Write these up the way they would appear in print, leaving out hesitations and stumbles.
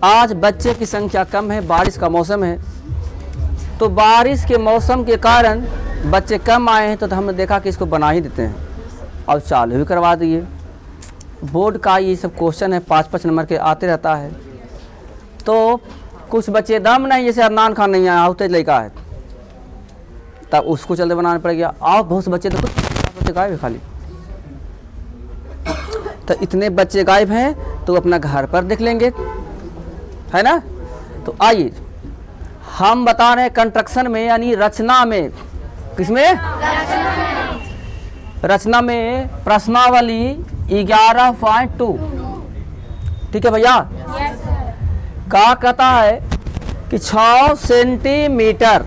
आज बच्चे की संख्या कम है, बारिश का मौसम है, तो बारिश के मौसम के कारण बच्चे कम आए हैं, तो हमने देखा कि इसको बना ही देते हैं और चालू भी करवा दिए। बोर्ड का ये सब क्वेश्चन है 5-5 नंबर के आते रहता है, तो कुछ बच्चे दम नहीं, जैसे अदनान खान नहीं आया होते लड़का है, तब उसको चलते बनाना पड़ गया। और बहुत से बच्चे तो कुछ बच्चे गायब है खाली, तो इतने बच्चे गायब हैं तो अपना घर पर देख लेंगे, है ना। तो आइए हम बता रहे हैं कंस्ट्रक्शन में यानी रचना में, किसमें? रचना में प्रश्नावली 11.2, ठीक है भैया। क्या कहता है कि 6 सेंटीमीटर,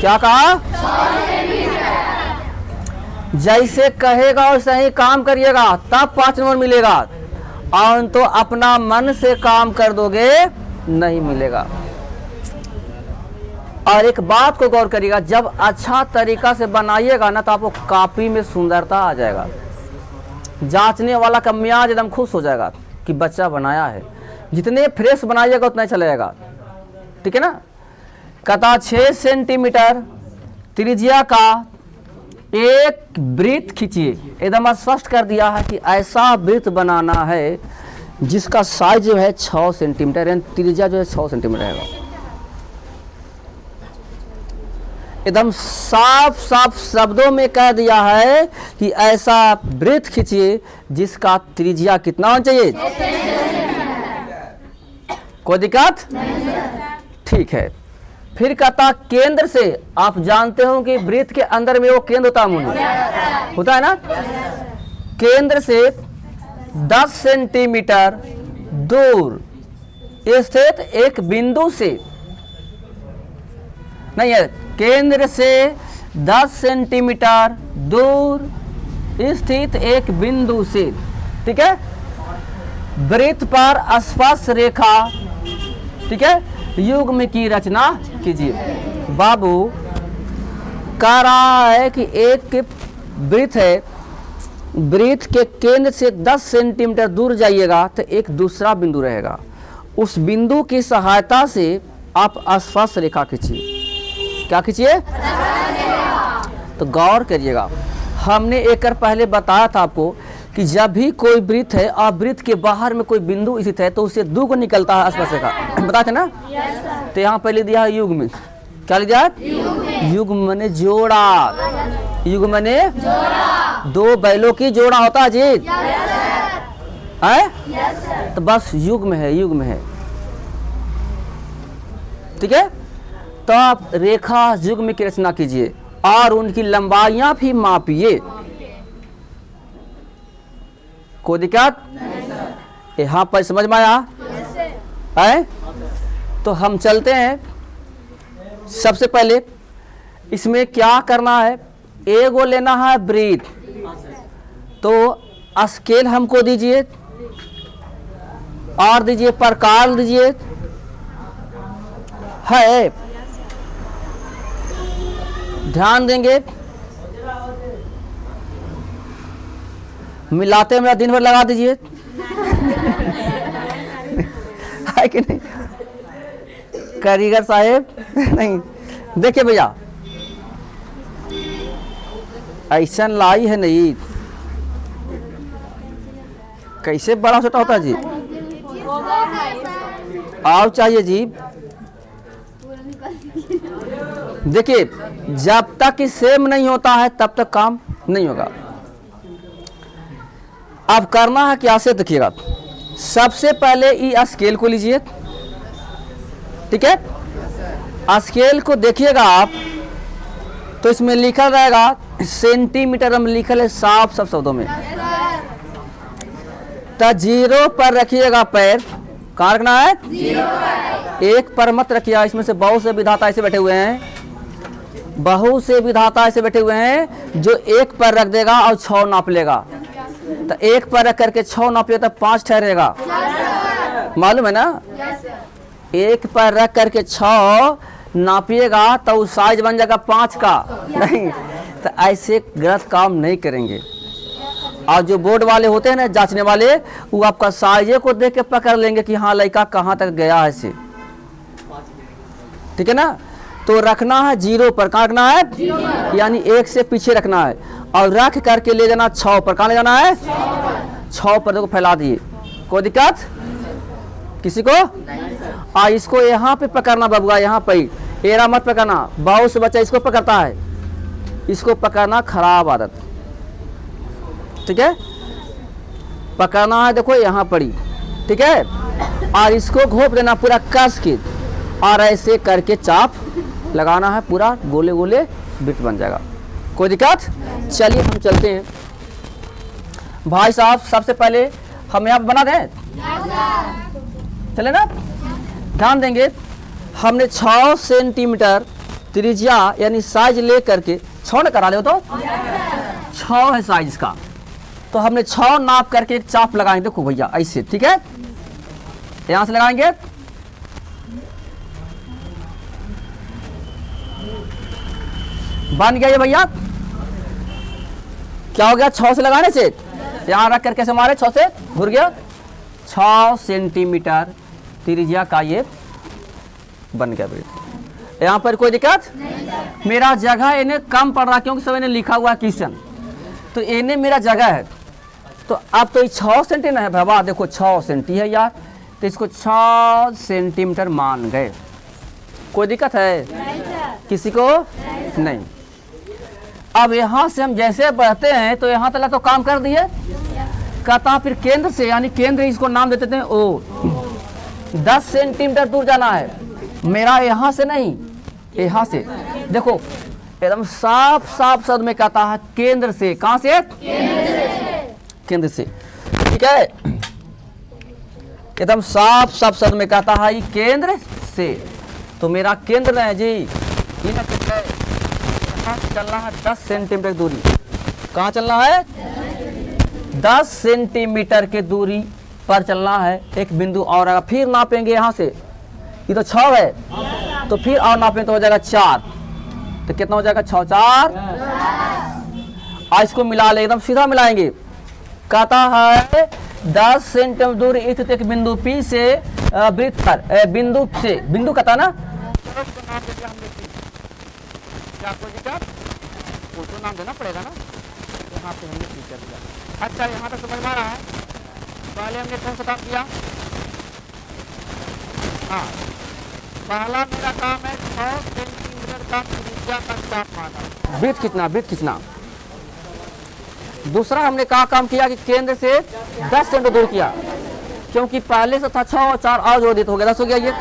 क्या कहा? 6 सेंटीमीटर। जैसे कहेगा वैसे ही काम करिएगा तब 5 नंबर मिलेगा, और तो अपना मन से काम कर दोगे नहीं मिलेगा। और एक बात को गौर करिएगा, जब अच्छा तरीका से बनाइएगा ना तो आपको कॉपी में सुंदरता आ जाएगा, जांचने वाला का मियाज एकदम खुश हो जाएगा कि बच्चा बनाया है। जितने फ्रेश बनाइएगा उतना चलेगा, ठीक है ना। कहता 6 सेंटीमीटर त्रिज्या का एक वृत्त खींचिए। एकदम स्पष्ट कर दिया है कि ऐसा वृत्त बनाना है जिसका साइज जो है 6 सेंटीमीटर, यानी त्रिज्या जो है 6 सेंटीमीटर है। एकदम साफ साफ शब्दों में कह दिया है कि ऐसा वृत्त खींचिए जिसका त्रिज्या कितना होना चाहिए? कोई दिक्कत? ठीक है। फिर कहता केंद्र से, आप जानते हो कि वृत्त के अंदर में वो केंद्र होता है ना। केंद्र से 10 सेंटीमीटर दूर स्थित एक बिंदु से, नहीं है, केंद्र से 10 सेंटीमीटर दूर स्थित एक बिंदु से, ठीक है, वृत्त पर स्पर्श रेखा, ठीक है, युग्म की रचना कीजिए। बाबू कह रहा है कि एक वृत्त है, वृत्त के केंद्र से 10 सेंटीमीटर दूर जाइएगा तो एक दूसरा बिंदु रहेगा, उस बिंदु की सहायता से आप स्पर्श रेखा खींचिए। क्या खींचिए? तो गौर करिएगा, हमने एक पहले बताया था आपको कि जब भी कोई वृत्त है और वृत्त के बाहर में कोई बिंदु स्थित है तो उससे दुगुना निकलता है स्पर्श रेखा, बताते थे ना। तो यहाँ पहले दिया है युग्म। क्या लिया? युग्म माने जोड़ा। युग्म माने दो बैलों की जोड़ा होता है जी, है तो बस युग्म है, युग्म है, ठीक है। तो आप रेखा युग्म की रचना कीजिए और उनकी लंबाइयां भी मापिए। कोई दिक्कत? यहाँ पर समझ में आया है? तो हम चलते हैं। सबसे पहले इसमें क्या करना है, एगो लेना है वृत्त, तो स्केल हमको दीजिए और दीजिए प्रकार दीजिए, है ध्यान देंगे। मिलाते मेरा दिन भर लगा दीजिए है कि नहीं कारीगर साहेब? नहीं, देखिए भैया ऐसा लाई है नहीं, कैसे बड़ा छोटा होता है जी? आओ चाहिए जी। देखिए जब तक कि सेम नहीं होता है तब तक काम नहीं होगा। अब करना है क्या से, देखिएगा सबसे पहले ये स्केल को लीजिए, ठीक है। स्केल को देखिएगा आप तो इसमें लिखा रहेगा सेंटीमीटर में लिखल है साफ साफ शब्दों में। तो 0 पर रखिएगा पैर, कहाँ रखना है? 0 पर। 1 पर मत रखिएगा, इसमें से बहुत से विधाता ऐसे बैठे हुए हैं, बहुत से विधाता ऐसे बैठे हुए हैं जो 1 पर रख देगा और 6 नाप लेगा। तो 1 पर रख करके 6 नापिए तो 5 ठहरेगा, मालूम है ना। 1 पर रख करके 6 नापिएगा तो साइज बन जाएगा 5 का, नहीं तो ऐसे गलत काम नहीं करेंगे। और जो बोर्ड वाले होते हैं ना जांचने वाले, वो आपका साइजे को देख के पकड़ लेंगे कि हाँ लड़का कहाँ तक गया है से, ठीक है ना। तो रखना है 0 पर, कहाँ रखना है, यानी 1 से पीछे रखना है, और रख करके ले जाना 6 पर, कहाँ ले जाना है, 6 पर। देखो फैला दिए, कोई दिक्कत किसी को। इसको यहाँ पे पकड़ना बबुआ, यहाँ पे एरा मत पकड़ना, बहुत से बच्चा इसको पकड़ता है, इसको पकड़ना खराब आदत, ठीक है। पकड़ना है देखो यहाँ पड़ी, ठीक है, और इसको घोप देना पूरा कस के, और ऐसे करके चाप लगाना है, पूरा गोले गोले बिट बन जाएगा, कोई दिक्कत। चलिए हम चलते हैं भाई साहब। सबसे पहले हम यहाँ बना दें, चले ना, ध्यान देंगे। हमने 6 सेंटीमीटर त्रिज्या यानी साइज ले करके 6 न करा ले तो 6 है साइज का, तो हमने 6 नाप करके एक चाप लगाएंगे। देखो भैया ऐसे, ठीक है, यहां से लगाएंगे, बन गया ये भैया। क्या हो गया, 6 से लगाने से, यहां रख कर कैसे मारे, 6 से घुर गया। 6 सेंटीमीटर त्रिज्या का ये बन गया वृत्त। यहाँ पर कोई दिक्कत, मेरा जगह इन्हें कम पड़ रहा क्योंकि सब इन्हें लिखा हुआ है क्वेश्चन, तो इन्हें मेरा जगह है। तो अब तो ये 6 सेंटीमीटर है बाबा, देखो 6 सेंटी है यार, तो इसको 6 सेंटीमीटर मान गए। कोई दिक्कत है किसी को नहीं। अब यहाँ से हम जैसे बढ़ते हैं तो यहाँ तक तो काम कर दिए, कहता फिर केंद्र से, यानी केंद्र इसको नाम देते थे ओ, 10 सेंटीमीटर दूर जाना है मेरा, यहाँ से नहीं, यहाँ से। देखो एकदम साफ साफ शब्द में कहता है केंद्र से, कहाँ से, केंद्र से, ठीक है, एकदम साफ साफ शब्द में कहता है ये केंद्र से। तो मेरा केंद्र है जी, ये ना कितना है, यहाँ चलना है 10 सेंटीमीटर दूरी, कहाँ चलना है, 10 सेंटीमीटर के दूरी पर चलना है। एक बिंदु और आएगा, फिर नापेंगे यहाँ से, ये तो 6 है, तो फिर और नापेंगे तो हो जाएगा 4, तो कितना हो जाएगा, 6 4। आज इसको मिला ले, एकदम सीधा मिलाएंगे। कहता है 10 सेंटीमीटर दूरी स्थित एक बिंदु P से वृत्त पर, बिंदु से, बिंदु कहता ना, क्या कोई दिक्कत, उसको नाम देना पड़ेगा ना, यहाँ पे हमने P कर दिया। अच्छा यहाँ तक समझ में आ रहा है। पहले हमने कौन सा काम किया, हाँ पहला मेरा काम है 6 सेंटीमीटर का त्रिज्या का चाप माना, वृत्त कितना, वृत्त कितना। दूसरा हमने कहा काम किया कि केंद्र से 10 सेंटीमीटर दूर किया, क्योंकि पहले से था 6 और 4 और जोड़ दिए तो हो गया 10 हो गया। ये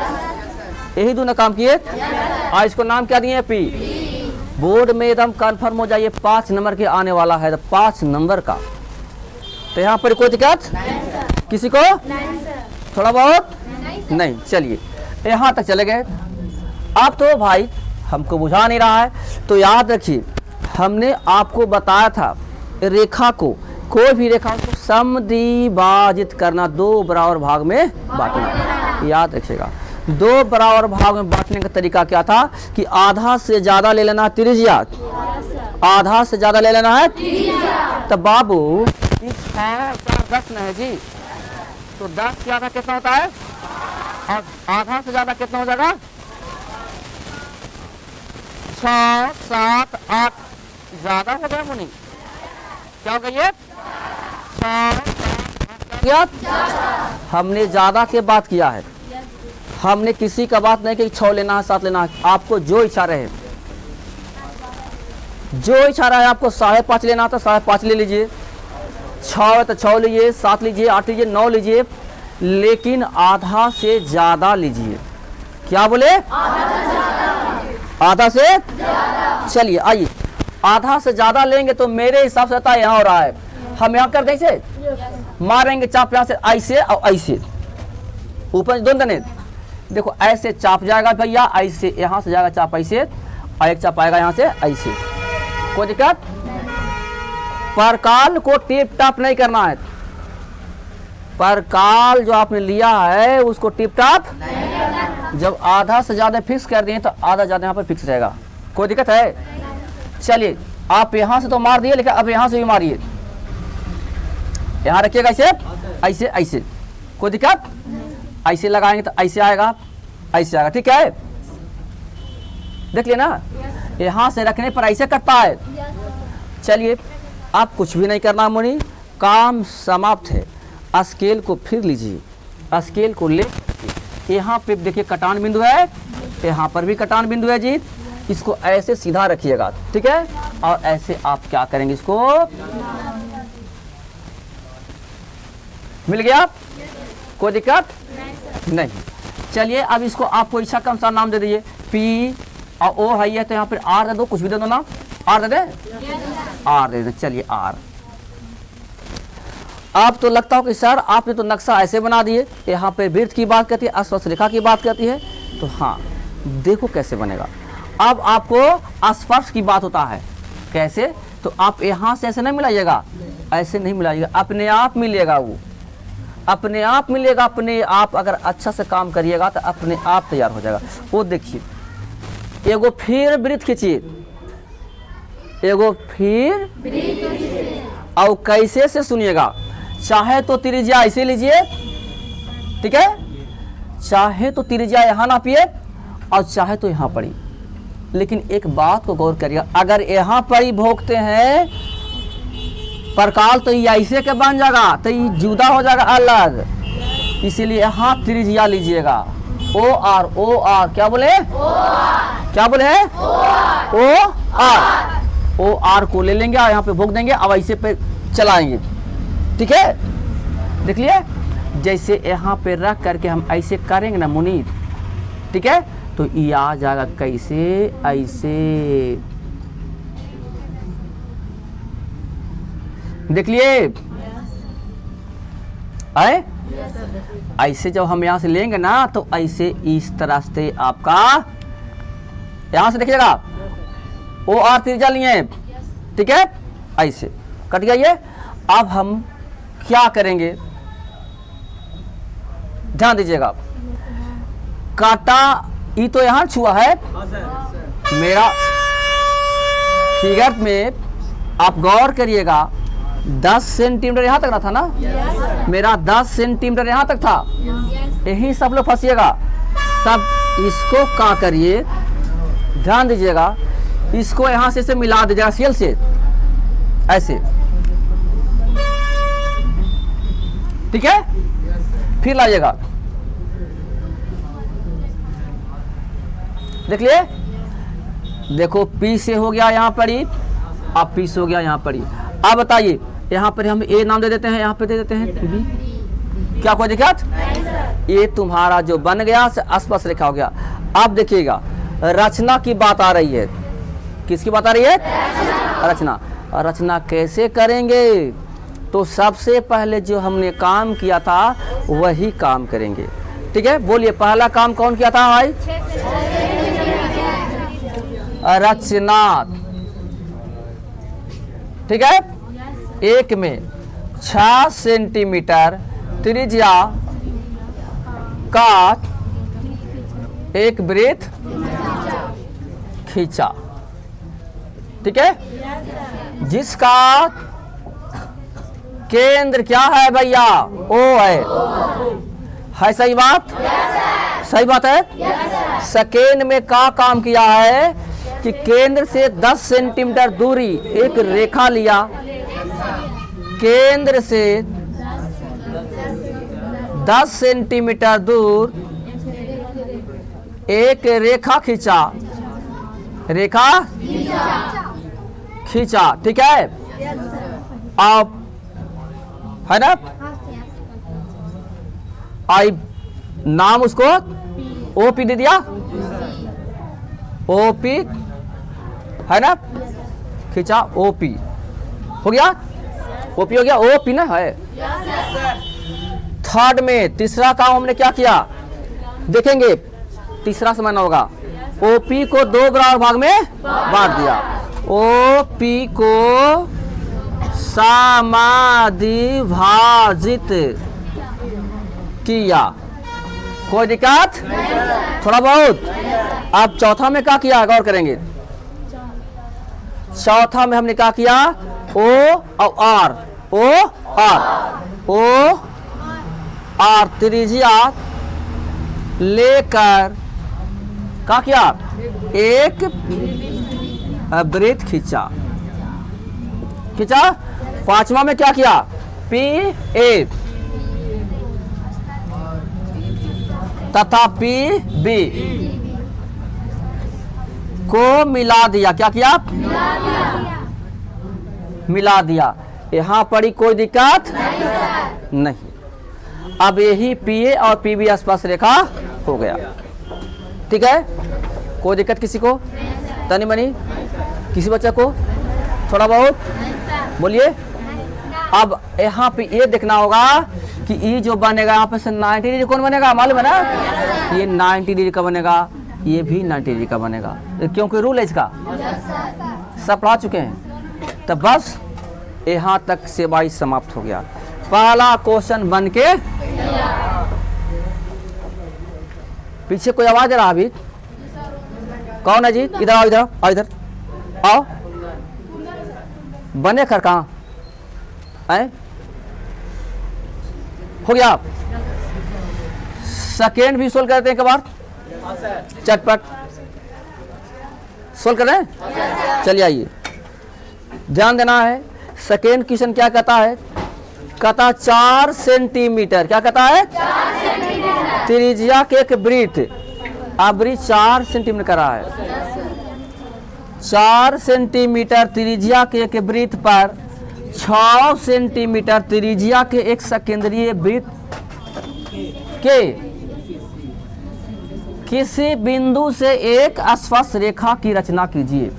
यही दोनों काम किए, और इसको नाम क्या दिए, P। बोर्ड में एकदम कंफर्म हो जाइए, 5 नंबर के आने वाला है, 5 नंबर का। तो यहाँ पर कोई दिक्कत किसी को, थोड़ा बहुत नहीं। चलिए यहाँ तक चले गए। अब तो भाई हमको बुझा नहीं रहा है, तो याद रखिए हमने आपको बताया था रेखा को, कोई भी रेखा को समद्विभाजित करना, 2 बराबर भाग में बांटना। याद रखिएगा 2 बराबर भाग में बांटने का तरीका क्या था कि आधा से ज्यादा ले लेना त्रिज्या, आधा से ज्यादा ले लेना है। तो बाबू 10 है जी, तो 10 से आधा कितना होता है, और आधा से ज्यादा कितना हो जाएगा, 6 7 8, ज्यादा हो गया मुनि, क्या हो गया ये, 6 हमने ज्यादा के बात किया है, हमने किसी का बात नहीं कि 6 लेना है 7 लेना है, आपको जो इच्छा रहे, जो इच्छा रहा है। आपको 5.5 लेना तो 5.5 ले लीजिए, 6 है तो 6 लीजिए, 7 लीजिए, 8 लीजिए, 9 लीजिए, लेकिन आधा से ज्यादा लीजिए। क्या बोले, आधा से चलिए आइए, आधा से ज्यादा लेंगे तो मेरे हिसाब से आता है यहाँ हो रहा है, हम यहाँ कर देंगे, मारेंगे चाप यहाँ से ऐसे और ऐसे, ऊपर दोनों दने, देखो ऐसे चाप जाएगा भैया, ऐसे यहाँ से जाएगा चाप ऐसे, और एक चाप आएगा यहाँ से ऐसे। कोई दिक्कत, परकाल को टिप टाप नहीं करना है, परकाल जो आपने लिया है उसको टिप टाप, जब आधा से ज्यादा फिक्स कर दिए तो आधा ज्यादा यहाँ पर फिक्स रहेगा। कोई दिक्कत है, चलिए आप यहाँ से तो मार दिए, लेकिन अब यहाँ से भी मारिए, यहाँ रखिएगा ऐसे ऐसे ऐसे, कोई दिक्कत? ऐसे लगाएंगे तो ऐसे आएगा, ऐसे आएगा, ठीक है? देख लिया ना, यहाँ से रखने पर ऐसे कटता है। चलिए आप कुछ भी नहीं करना मुनि, काम समाप्त है। स्केल को फिर लीजिए, स्केल को ले यहाँ पे देखिए कटान बिंदु है, यहाँ पर भी कटान बिंदु है जी। इसको ऐसे सीधा रखिएगा, ठीक है? और ऐसे आप क्या करेंगे, इसको मिल गया, कोई दिक्कत नहीं। चलिए अब इसको आप कोई इच्छा का अनुसार नाम दे दीजिए। पी और ओ है तो यहाँ पर आर दे दो, कुछ भी दे दो ना, are they they, are they दे। चलिए आर। आप तो लगता हो कि सर आपने तो नक्शा ऐसे बना दिए, यहाँ पे वृत्त की बात करती है, स्पर्श रेखा की बात करती है, तो हाँ देखो कैसे बनेगा। अब आपको स्पर्श की बात होता है, कैसे? तो आप यहाँ से ऐसे नहीं मिलाइएगा, ऐसे नहीं मिलाइएगा, अपने आप मिलेगा, वो अपने आप मिलेगा, अपने आप। अगर अच्छा से काम करिएगा तो अपने आप तैयार हो जाएगा। वो देखिए, एगो फिर वृत्त खींचिए, एगो फिर, और कैसे से सुनिएगा, चाहे तो त्रिज्या ऐसे लीजिए, ठीक है? चाहे तो त्रिज्या यहाँ नापिए और चाहे तो यहाँ पड़ी। लेकिन एक बात को गौर करिएगा, अगर यहाँ पड़ी भोगते हैं परकाल तो ये ऐसे के बन जाएगा, तो ये जुदा हो जाएगा अलग। इसीलिए यहाँ त्रिज्या लीजिएगा, ओ आर, क्या बोले? क्या बोले? ओ आर को ले लेंगे और यहाँ पे भोग देंगे, अब ऐसे पे चलाएंगे, ठीक है? देख लिए, जैसे यहाँ पे रख करके हम ऐसे करेंगे ना मुनीर, ठीक है? तो ये आ जाएगा कैसे, ऐसे। देख लिए, आए? ऐसे जब हम यहाँ से लेंगे ना तो ऐसे इस तरह से आपका यहाँ से देखिएगा, ओ आर त्रिज्या लिए, ठीक है? ऐसे कट गया ये। अब हम क्या करेंगे, ध्यान दीजिएगा, काटा ये तो यहाँ छुआ है मेरा फिगर में, आप गौर करिएगा 10 सेंटीमीटर यहाँ तक ना था ना, मेरा 10 सेंटीमीटर यहाँ तक था, यही सब लोग फंसिएगा। तब इसको क्या करिए, ध्यान दीजिएगा, इसको यहाँ से मिला दीजिएगा सीएल से, ऐसे, ठीक है? फिर लाइएगा, देख लिए, देखो पी से हो गया यहाँ पर ही, अब पी से हो गया यहाँ पर ही। अब बताइए, यहाँ पर हम ए नाम दे देते हैं, यहाँ पे दे देते हैं बी। क्या कोई दिक्कत? ये तुम्हारा जो बन गया स्पर्श रेखा हो गया। अब देखिएगा रचना की बात आ रही है, किसकी बात आ रही है? रचना। रचना कैसे करेंगे? तो सबसे पहले जो हमने काम किया था वही काम करेंगे, ठीक है? बोलिए, पहला काम कौन किया था भाई? रचना, ठीक है? एक में 6 सेंटीमीटर त्रिज्या का एक वृत्त खींचा, ठीक है? जिसका केंद्र क्या है भैया? ओ है सही बात? सही बात है। सेकेंड में क्या काम किया है कि केंद्र से 10 सेंटीमीटर दूरी एक रेखा लिया, केंद्र से 10 सेंटीमीटर दूर एक रेखा खींचा, रेखा खींचा, ठीक है? आप है ना, आई नाम उसको ओपी दे दिया, ओपी है ना, खींचा ओपी हो गया, ओपी हो गया, ओपी ना है। थर्ड में तीसरा काम हमने क्या किया देखेंगे, तीसरा समझना होगा। ओपी को 2 बराबर भाग में बांट दिया, ओपी को समाधिभाजित किया, कोई दिक्कत? थोड़ा बहुत। अब चौथा में क्या किया, गौर करेंगे। चौथा में हमने क्या किया, ओ और आर ओ आर त्रिज्या लेकर क्या किया, एक वृत्त खींचा। पांचवा में क्या किया, पी ए तथा पी बी को मिला दिया। क्या किया, मिला दिया। यहां पड़ी कोई दिक्कत नहीं। अब यही पी ए और पी बी आसपास रेखा हो गया। ठीक है, कोई दिक्कत किसी को, तनी मनी किसी बच्चे को थोड़ा बहुत बोलिए। अब यहाँ पे ये देखना होगा कि ये जो बनेगा यहाँ पे से 90 डिग्री कौन बनेगा, मालूम है ना, ये 90 डिग्री का बनेगा, ये भी 90 डिग्री का बनेगा, क्योंकि रूल है इसका, सब पढ़ा चुके हैं। तो बस यहाँ तक सेवाई समाप्त हो गया। पहला क्वेश्चन बन के पीछे कोई आवाज आ रहा अभी, कौन है जी, इधर आओ, इधर आओ, इधर आओ। बने कर कहाँ है, हो गया। सेकेंड भी सोल्व करते हैं एक बार, चटपट सोल्व कर रहे हैं। चलिए आइए, ध्यान देना है। सेकेंड क्वेश्चन क्या कहता है, कहता 4 सेंटीमीटर, क्या कहता है, त्रिज्या के एक वृत्त, अब वृत्त 4 सेंटीमीटर का रहा है, 4 सेंटीमीटर त्रिज्या के एक वृत्त पर 6 सेंटीमीटर त्रिज्या के एक सकेंद्रीय वृत्त के किसी बिंदु से एक स्पर्श रेखा की रचना कीजिए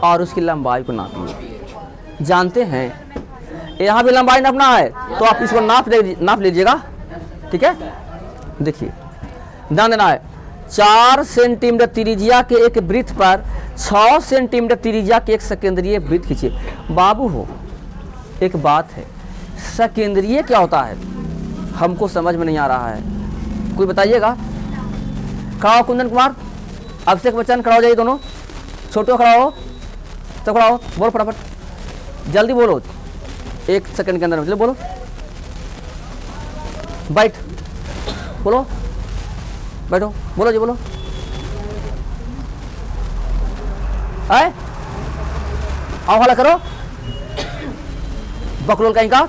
और उसकी लंबाई को नापिए। जानते हैं यहाँ भी लंबाई नापना है, तो आप इसको नाप लीजिएगा। ठीक है, देखिए ध्यान देना है। 4 सेंटीमीटर त्रिज्या के एक वृत्त पर 6 सेंटीमीटर त्रिज्या के एक सकेंद्रीय वृत्त खींचिए। बाबू हो, एक बात है, सकेंद्रीय क्या होता है हमको समझ में नहीं आ रहा है, कोई बताइएगा। खड़ा हो कुंदन कुमार, अभिषेक बच्चन, खड़ा हो जाइए दोनों, छोटे खड़ा हो, सब खड़ा हो, बोलो फटाफट, जल्दी बोलो, 1 सेकंड के अंदर मतलब बोलो, बैठ, बोलो, बैठो, बोलो जी, बोलो। आए आओ, हला करो, बकलोल कहीं का,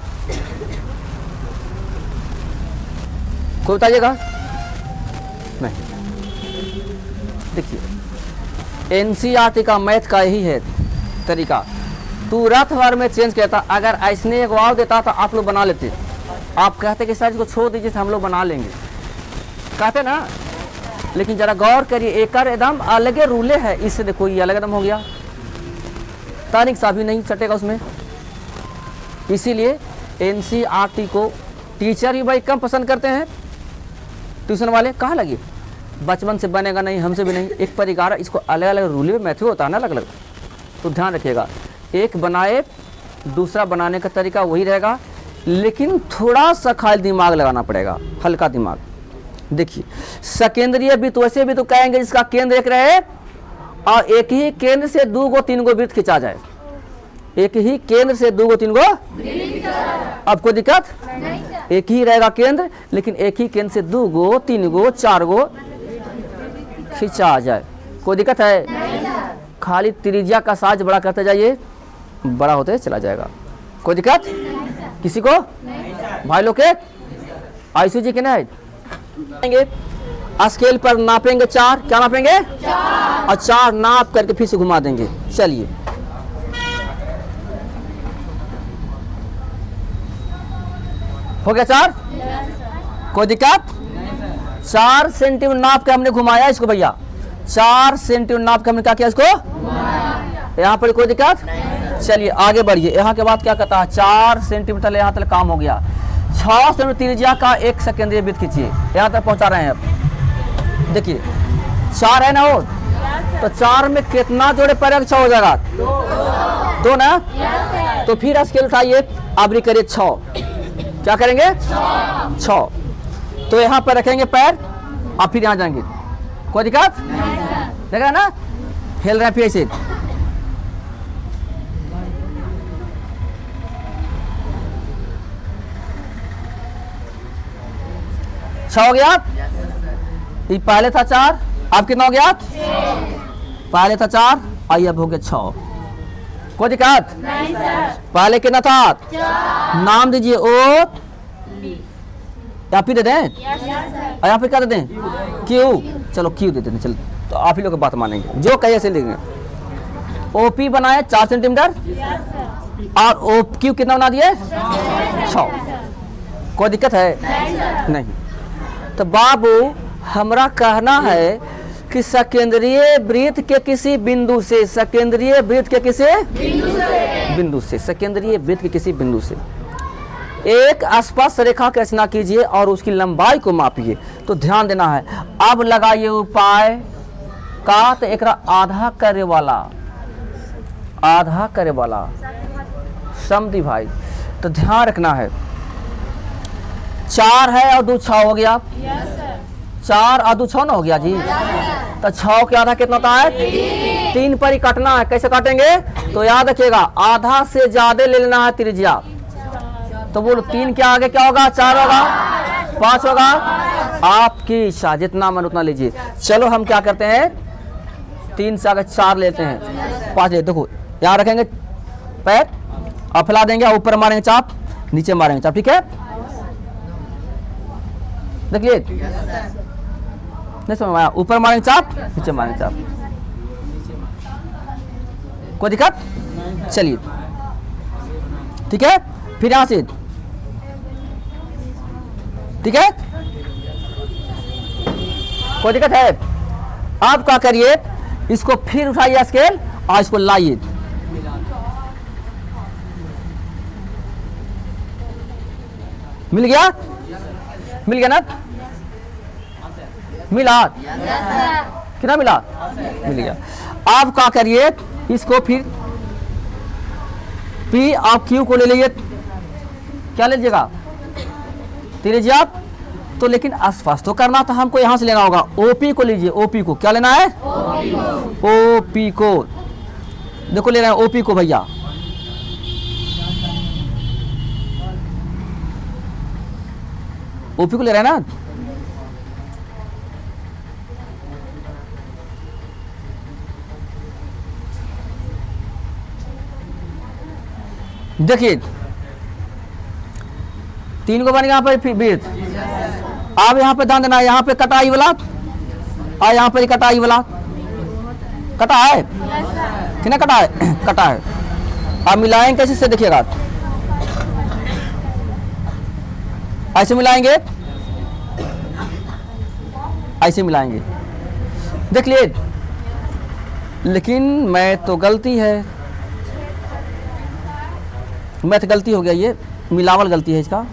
कोई बताइएगा नहीं। देखिए एनसीईआरटी का मैथ का यही है तरीका, तुरंत भर में चेंज किया था। अगर ऐसने एक वाव देता तो आप लोग बना लेते, आप कहते कि सर इसको छोड़ दीजिए हम लोग बना लेंगे, कहते ना। लेकिन जरा गौर करिए, एक एकदम अलग रूले है, इससे देखो ये अलग एकदम हो गया, तारीख सा भी नहीं सटेगा उसमें। इसीलिए एनसीईआरटी को टीचर ही भाई कम पसंद करते हैं, ट्यूशन वाले कहाँ लगे, बचपन से बनेगा नहीं, हमसे भी नहीं। एक पर 11 इसको अलग अलग रूल में मैथ होता है ना, अलग अलग, तो ध्यान रखिएगा। एक बनाए, दूसरा बनाने का तरीका वही रहेगा, लेकिन थोड़ा सा खाली दिमाग लगाना पड़ेगा, हल्का दिमाग। देखिए सकेंद्रीय वृत्त वैसे भी तो कहेंगे जिसका केंद्र एक रहे और एक ही केंद्र से 2 गो 3 गो वृत्त खिंचा जाए, एक ही केंद्र से 2 गो 3 गो, अब कोई दिक्कत, एक ही रहेगा केंद्र, लेकिन एक ही केंद्र से 2 गो 3 गो 4 गो खिंचा जाए, कोई दिक्कत है। खाली त्रिज्या का साइज बड़ा करते जाइए, बड़ा होते चला जाएगा, कोई दिक्कत किसी को, भाई लोग के आयुषी जी के नहीं स्केल पर नापेंगे 4, क्या नापेंगे, और 4 नाप करके फिर से घुमा देंगे। चलिए हो गया 4, कोई दिक्कत। 4 सेंटीमीटर नाप के हमने घुमाया इसको भैया, 4 सेंटीमीटर नाप के हमने क्या किया इसको, यहाँ पर कोई दिक्कत। चलिए आगे बढ़िए, यहाँ के बाद क्या कहता है, 4 सेंटीमीटर यहाँ तक काम हो गया। 6 सेंटीमीटर त्रिज्या का एक सकेंद्रीय वृत्त खींचिए, यहाँ तक पहुँचा रहे हैं। अब देखिए 4 है ना हो, तो 4 में कितना जोड़े पर 6 हो जाएगा, 2 ना, तो फिर स्केल उठाइए, आवरी करिए 6, क्या करेंगे 6, तो यहाँ पर रखेंगे पैर और फिर यहाँ जाएंगे, कोई दिक्कत देखा ना, हिल रहे फिर ऐसे 6 हो गया। ये पहले था 4, अब कितना हो गया? पहले था 4, आई अब हो गया 6। कोई दिक्कत नहीं सर। पहले कितना था? 4। नाम दीजिए ओट, या पी दे दें? और यहाँ पे क्या दे दें? क्यू। चलो क्यू दे दें। चलो तो आप ही लोग की बात मानेंगे, जो कहिए से लिखेंगे। ओपी बनाए 4 सेंटीमीटर और ओ क्यू कितना बना दिए? 6। कोई दिक्कत है? नहीं। तो बाबू हमरा कहना है कि सकेंद्रीय वृत्त के किसी बिंदु से, सकेंद्रीय वृत्त के किसी बिंदु से, सकेंद्रीय वृत्त के किसी बिंदु से एक स्पर्श रेखा की रचना कीजिए और उसकी लंबाई को मापिए। तो ध्यान देना है। अब लगाइए उपाय का, तो एक आधा करे वाला, आधा करे वाला समझी भाई। तो ध्यान रखना है, 4 है और 2 6 हो गया। 4 और 2 6 ना हो गया जी। तो 6 के आधा कितना होता है? 3 पर ही काटना है। कैसे काटेंगे? तो याद रखिएगा, आधा से ज्यादा ले लेना है त्रिज्या। तो बोलो 3 के आगे क्या होगा? 4 होगा, 5 होगा, आपकी इच्छा, जितना मन उतना लीजिए। चलो हम क्या करते हैं, 3 से आगे 4 लेते हैं, 5 लेते। देखो यहाँ रखेंगे पैर और फैला देंगे, ऊपर मारेंगे चाप, नीचे मारेंगे चाप। ठीक है, देखिए नहीं समझ आया? ऊपर मारेंगे चाप, नीचे मारेंगे चाप। कोई दिक्कत? चलिए ठीक है, फिर यहां से ठीक है, कोई दिक्कत है? आप क्या करिए, इसको फिर उठाइए स्केल और इसको लाइए। मिल गया? मिल गया ना? मिला? कितना मिला? मिल गया। आप क्या करिए, इसको फिर पी और क्यू को ले लीजिए। क्या लीजिएगा? त्रिज्या। तो लेकिन आसपास तो करना, तो हमको यहां से लेना होगा। ओपी को लीजिए, ओपी को। क्या लेना है? ओपी को। देखो ले रहे हैं ओपी को भैया। ओपी को ले रहे हैं ना? देखिए 3 को बन गया यहाँ पर वृत्त। अब यहाँ पे ध्यान देना, यहाँ पे कटाई वाला और यहाँ पर कटाई वाला। कटा है कि नहीं? कटा है, कटा है। अब मिलाएंगे कैसे से? देखिएगा, ऐसे मिलाएंगे, ऐसे मिलाएंगे। देख लिए, लेकिन मैं तो गलती है, मैथ गलती हो गया, ये मिलावल गलती है इसका।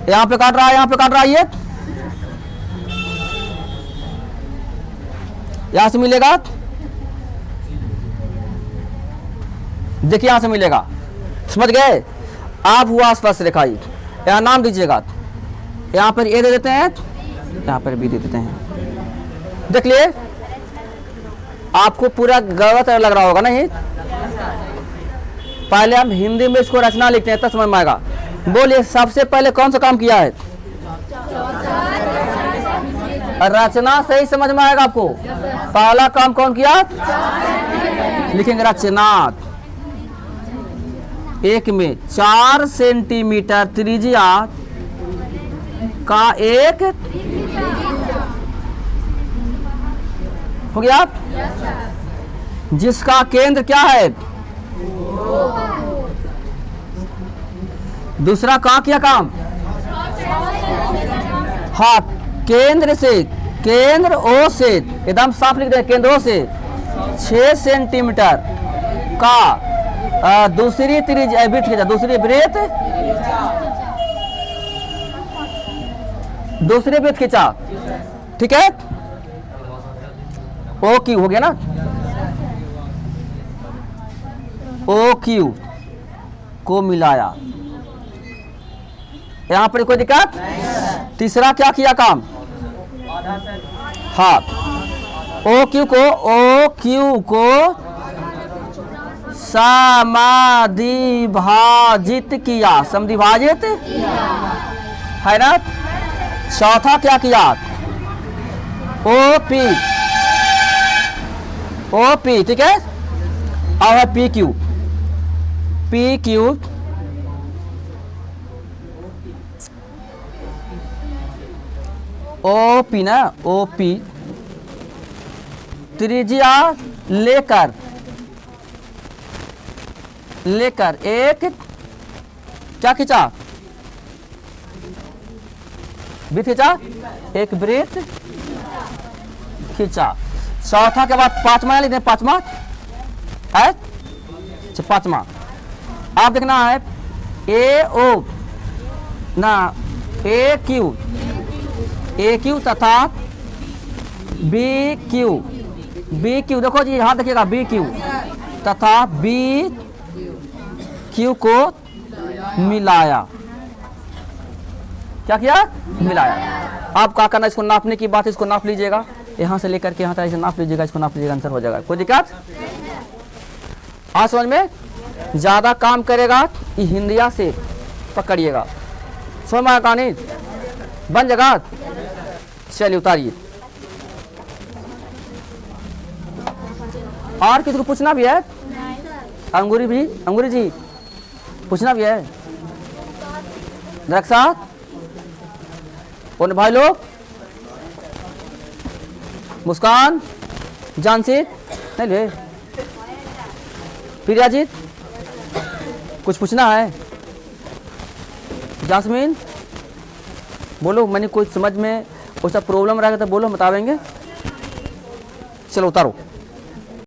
यहाँ पे काट रहा है, यहाँ पे काट रहा है, ये यहां से मिलेगा। देखिए यहां से मिलेगा, समझ गए? आप हुआ आसपास रेखा, यहाँ नाम दीजिएगा। यहाँ पर ए दे देते हैं, यहाँ पर बी दे देते हैं। देख लिए, आपको पूरा गलत लग रहा होगा नहीं? पहले हम हिंदी में इसको रचना लिखते हैं, तब समझ में आएगा। बोलिए, सबसे पहले कौन सा काम किया है? रचना सही समझ में आएगा आपको। पहला काम कौन किया? लिखेंगे रचनात्। एक में 4 सेंटीमीटर त्रिज्या का एक हो गया, जिसका केंद्र क्या है? दूसरा का क्या काम? हाँ, केंद्र से, केंद्र ओ से, एकदम साफ लिख दे, केंद्रों से 6 सेंटीमीटर का दूसरी त्रिज्या वृत्त खींचा, दूसरी वृत्त, दूसरी वृत्त खींचा। ठीक है, ओ क्यू हो गया ना? ओ क्यू को मिलाया। यहां पर कोई दिक्कत? तीसरा क्या किया काम? हाँ, ओ क्यू को समाधिभाजित किया, समधिभाजित है ना। चौथा क्या किया, ओ पी, ठीक है। अब है पी क्यू, ओ पी ना, ओ पी त्रिज्या लेकर एक क्या खींचा, वृत्त खींचा, एक वृत्त खींचा। चौथा के बाद पांचवा लिखते हैं, पांचवा है, पांचवा आप देखना है ए ओ ना, ए क्यू तथा बी क्यू देखो जी, हाथ देखिएगा, बी क्यू तथा बी क्यू को मिलाया। क्या किया, मिलाया। आप क्या करना, इसको नापने की बात, इसको नाप लीजिएगा, यहाँ से लेकर के यहाँ तक इसे नाप लीजिएगा, इसको नाप लीजिएगा, आंसर हो जाएगा। कोई दिक्कत आज समझ में ज्यादा काम करेगा, ये हिंदिया से पकड़िएगा। समझ में कहानी बन जाएगा। चलिए उतारिए। और किसी को पूछना भी है, अंगूरी जी पूछना भी है, साथ उन भाई लोग, मुस्कान, जानसीत नहीं ले, प्रियाजीत कुछ पूछना है, जासमीन बोलो, मैंने कुछ समझ में ऐसा प्रॉब्लम रहेगा तो बोलो, बतावेंगे। चलो उतारो।